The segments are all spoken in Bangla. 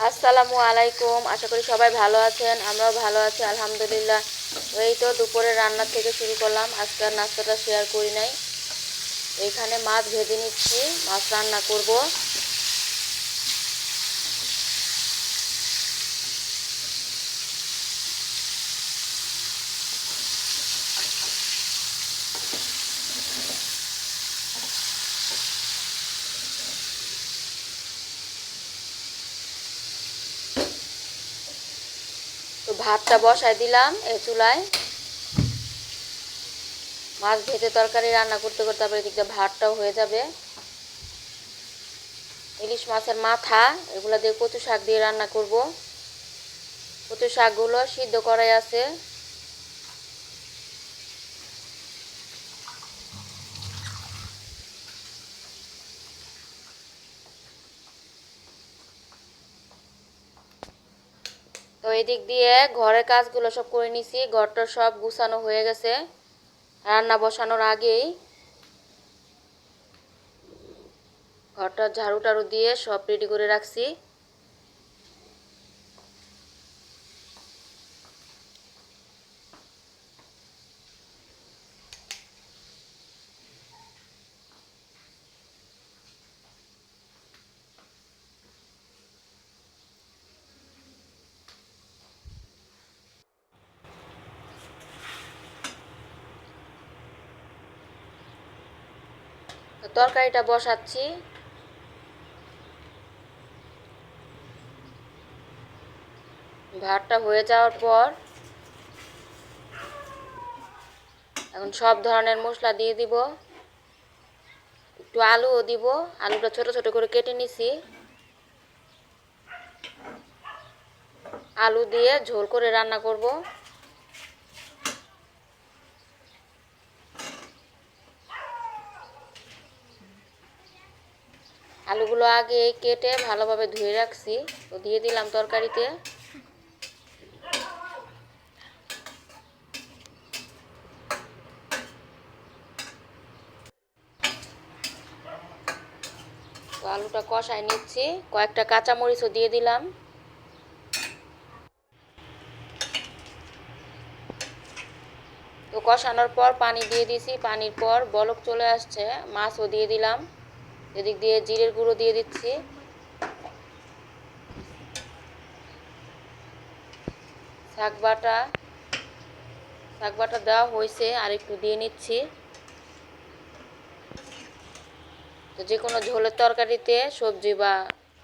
আসসালামু আলাইকুম। আশা করি সবাই ভালো আছেন। আমরাও ভালো আছি আলহামদুলিল্লাহ। এই তো দুপুরে রান্না থেকে শুরু করলাম। আজকের নাস্তাটা শেয়ার করি নাই। এইখানে মাছ ভেজে নিচ্ছি, মাছ রান্না করব। তো ভাতটা বসাই দিলাম এই চুলায়। মাছ ভেজে তরকারি রান্না করতে করতে তারপরে এদিকটা ভাতটাও হয়ে যাবে। ইলিশ মাছের মাথা এগুলো দিয়ে কচু শাক দিয়ে রান্না করব। কচু শাকগুলো সিদ্ধ করাই আছে। তো এদিক দিয়ে ঘরের কাজগুলো সব করে নিছি, ঘরটা সব গুছানো হয়ে গেছে রান্না বসানোর আগেই। ঘরটা ঝাড়ু টাড়ু দিয়ে সব রেডি করে রাখছি। তো তরকারিটা বসাচ্ছি। ভাতটা হয়ে যাওয়ার পর এখন সব ধরনের মশলা দিয়ে দিব। একটু আলুও দিব। আলুটা ছোট ছোট করে কেটে নিছি। আলু দিয়ে ঝোল করে রান্না করব। আলুগুলো আগে কেটে ভালোভাবে ধুয়ে রাখছি, তো দিয়ে দিলাম তরকারিতে। তো আলুটা কষায় নিচ্ছি, কয়েকটা কাঁচামরিচও দিয়ে দিলাম। তো কষানোর পর পানি দিয়ে দিছি, পানির পর বলক চলে আসছে, মাছও দিয়ে দিলাম। এদিক দিয়ে জিরের গুঁড়ো দিয়ে দিচ্ছি। শাক বাটা দেওয়া হয়েছে, আর একটু দিয়ে নিচ্ছি। তো যে কোনো ঝোলের তরকারিতে সবজি বা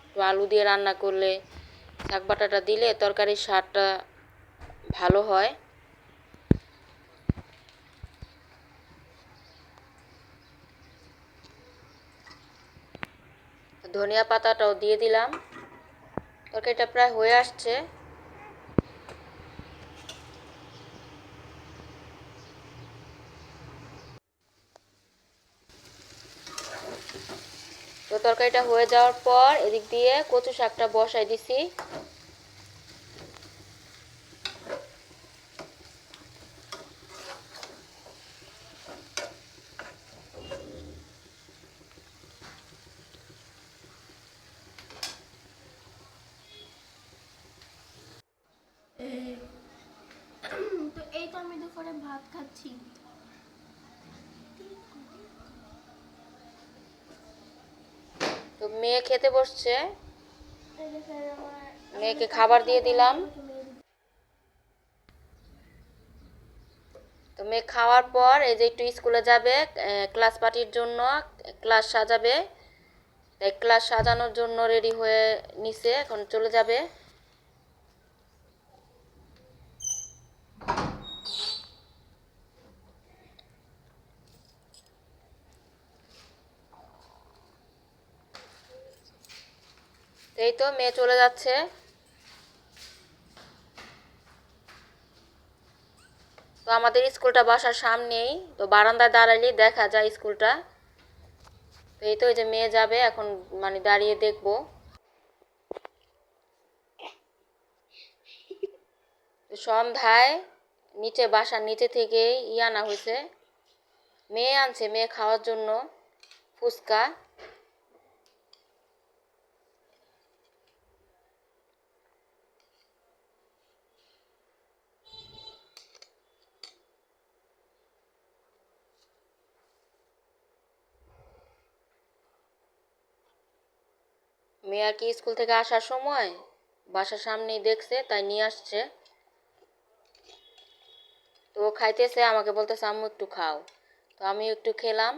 একটু আলু দিয়ে রান্না করলে শাক বাটাটা দিলে তরকারির স্বাদটা ভালো হয়। ধনিয়া পাতাটাও দিয়ে দিলাম। তরকারিটা প্রায় হয়ে আসছে। তো তরকারিটা হয়ে যাওয়ার পর এদিক দিয়ে কচু শাকটা বসাই দিছি। তো এই তো আমি দুপুরে ভাত খাচ্ছি। তো মেয়ে খেতে বসছে, এই যে স্যার আমার মেয়েকে আমাদের খাবার পাখির দিয়ে সাথে দিলাম। আমাকে মেরে তো মেয়ে খাওয়ার পর এই যে একটু স্কুলে যাবে, ক্লাস পার্টির জন্য ক্লাস সাজাবে। তাই ক্লাস সাজানোর জন্য রেডি হয়ে নিছে, এখন চলে যাবে। এই তো মেয়ে চলে যাচ্ছে। তো আমাদের স্কুলটা বাসার সামনেই, তো বারান্দায় দাঁড়ালেই দেখা যায় স্কুলটা। তো এই তো এই যে মেয়ে যাবে এখন, মানে দাঁড়িয়ে দেখবো। তো সন্ধ্যায় নিচে বাসার নিচে থেকে আনা হয়েছে, মেয়ে আনছে মেয়ে খাওয়ার জন্য ফুচকা। মেয়ে আর কি স্কুল থেকে আসার সময় বাসার সামনেই দেখছে, তাই নিয়ে আসছে। তো ও খাইতেছে, আমাকে বলতেছে আম্মু একটু খাও। তো আমি একটু খেলাম,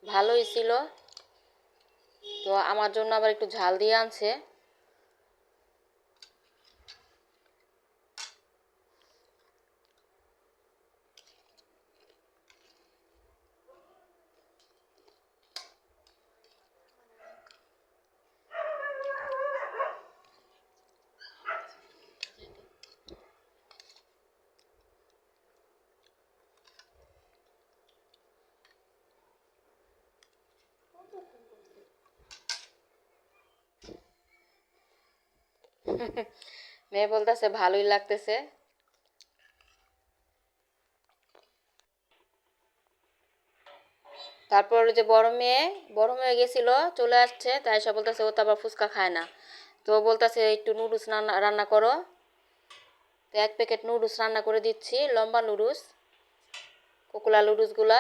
ভালোই ছিল। তো আমার জন্য আবার একটু ঝাল দিয়ে আনছে। মেয়ে বলতেছে ভালোই লাগতেছে। তারপর ওই যে বড় মেয়ে গেছিল, চলে আসছে, তাই সে বলতেছে ও তো আবার ফুচকা খায় না। তো বলতেছে একটু নুডলস রান্না রান্না করো। তো 1 প্যাকেট নুডলস রান্না করে দিচ্ছি, লম্বা নুডলস, কোকুলা নুডলসগুলা।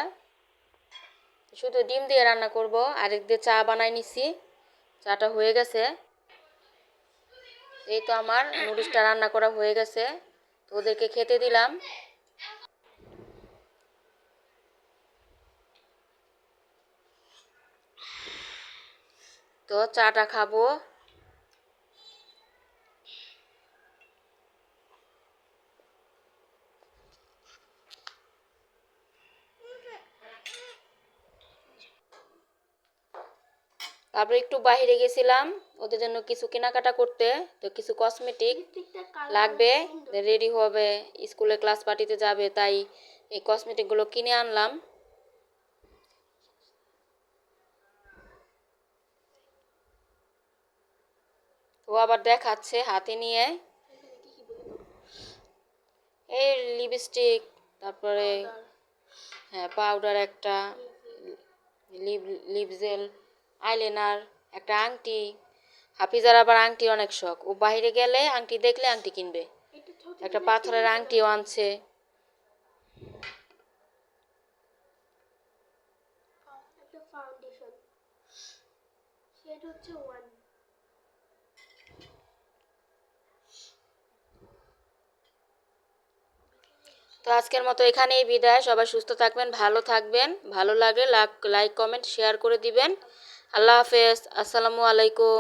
শুধু ডিম দিয়ে রান্না করব। আরেক দিয়ে চা বানাই নিছি, চাটা হয়ে গেছে। এই তো আমার নুডলসটা রান্না করা হয়ে গেছে, তো ওদেরকে খেতে দিলাম। তো চাটা খাবো। তারপরে একটু বাইরে গেছিলাম ওদের জন্য কিছু কেনাকাটা করতে। তো কিছু কসমেটিক লিপস্টিকটার কালার লাগবে, সুন্দর। রেডি হবে, স্কুলে ক্লাস পার্টিতে যাবে, তাই এই কসমেটিকগুলো কিনে আনলাম। ও আবার দেখাচ্ছে হাতে নিয়ে, এখানে কি কি বলে দাও? এই লিপস্টিক, তারপরে পাউডার, হ্যাঁ পাউডার একটা, লিপ লিপ জেল, আইলাইনার, একটা আংটি। হাফিজার আবার আংটি অনেক শখ, ও বাইরে গেলে আংটি দেখলে আংটি কিনবে। এটা ছোট একটা লিপস্টিক পাথরের দিতে আংটিও পারো। আনছে। একটা ফাউন্ডেশন, শেড হচ্ছে 1। তো আজকের মতো এখানেই বিদায়। সবাই সুস্থ থাকবেন, ভালো থাকবেন। ভালো লাগে লাইক কমেন্ট শেয়ার করে দিবেন। আল্লাহ হাফেজ, আসসালামু আলাইকুম।